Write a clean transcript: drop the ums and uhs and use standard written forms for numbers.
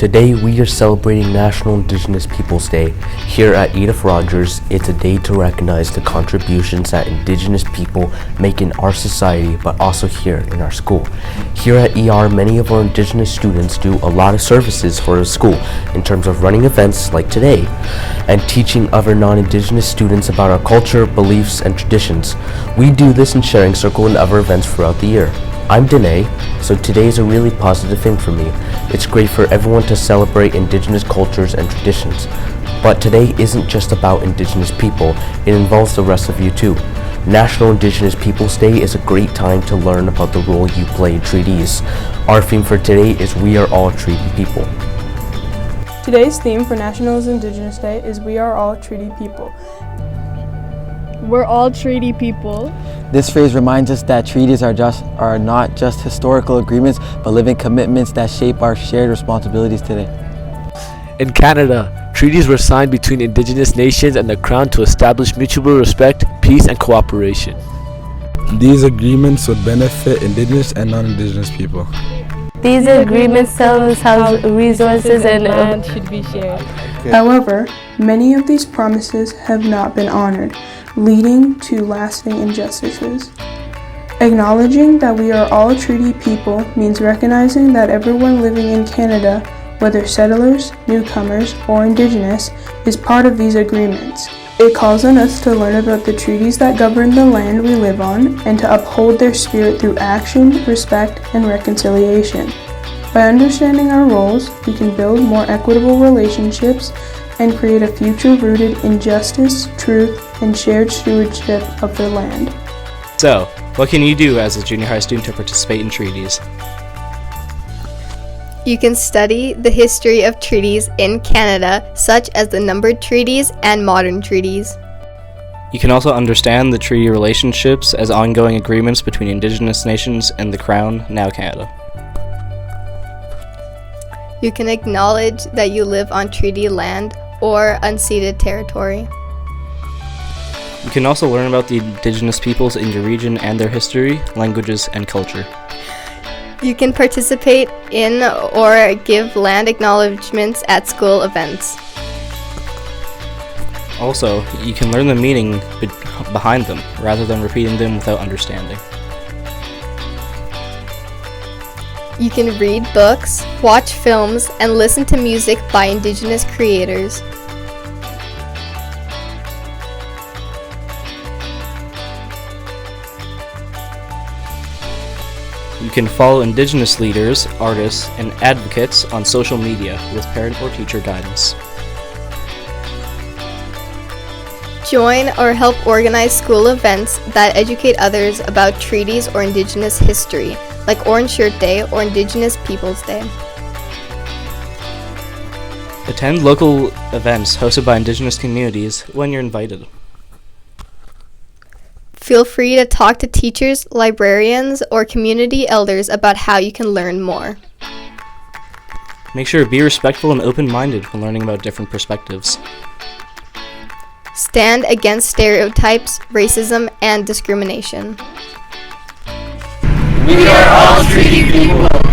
Today we are celebrating National Indigenous Peoples Day. Here at Edith Rogers, it's a day to recognize the contributions that Indigenous people make in our society, but also here in our school. Here at ER, many of our Indigenous students do a lot of services for the school in terms of running events like today and teaching other non-Indigenous students about our culture, beliefs, and traditions. We do this in Sharing Circle and other events throughout the year. I'm Danae, so today is a really positive thing for me. It's great for everyone to celebrate Indigenous cultures and traditions. But today isn't just about Indigenous people, it involves the rest of you too. National Indigenous Peoples Day is a great time to learn about the role you play in treaties. Our theme for today is We Are All Treaty People. Today's theme for National Indigenous Day is We Are All Treaty People. We're all treaty people. This phrase reminds us that treaties are not just historical agreements, but living commitments that shape our shared responsibilities today. In Canada, treaties were signed between Indigenous nations and the Crown to establish mutual respect, peace, and cooperation. These agreements would benefit Indigenous and non-Indigenous people. These agreements tell us how resources and land should be shared. However, many of these promises have not been honored, leading to lasting injustices. Acknowledging that we are all treaty people means recognizing that everyone living in Canada, whether settlers, newcomers, or Indigenous, is part of these agreements. It calls on us to learn about the treaties that govern the land we live on and to uphold their spirit through action, respect, and reconciliation. By understanding our roles, we can build more equitable relationships and create a future rooted in justice, truth, and shared stewardship of the land. So, what can you do as a junior high student to participate in treaties? You can study the history of treaties in Canada, such as the numbered treaties and modern treaties. You can also understand the treaty relationships as ongoing agreements between Indigenous nations and the Crown, now Canada. You can acknowledge that you live on treaty land or unceded territory. You can also learn about the Indigenous peoples in your region and their history, languages, and culture. You can participate in or give land acknowledgements at school events. Also, you can learn the meaning behind them, rather than repeating them without understanding. You can read books, watch films, and listen to music by Indigenous creators. You can follow Indigenous leaders, artists, and advocates on social media with parent or teacher guidance. Join or help organize school events that educate others about treaties or Indigenous history, like Orange Shirt Day or Indigenous Peoples Day. Attend local events hosted by Indigenous communities when you're invited. Feel free to talk to teachers, librarians, or community elders about how you can learn more. Make sure to be respectful and open-minded when learning about different perspectives. Stand against stereotypes, racism, and discrimination. We are all treaty people.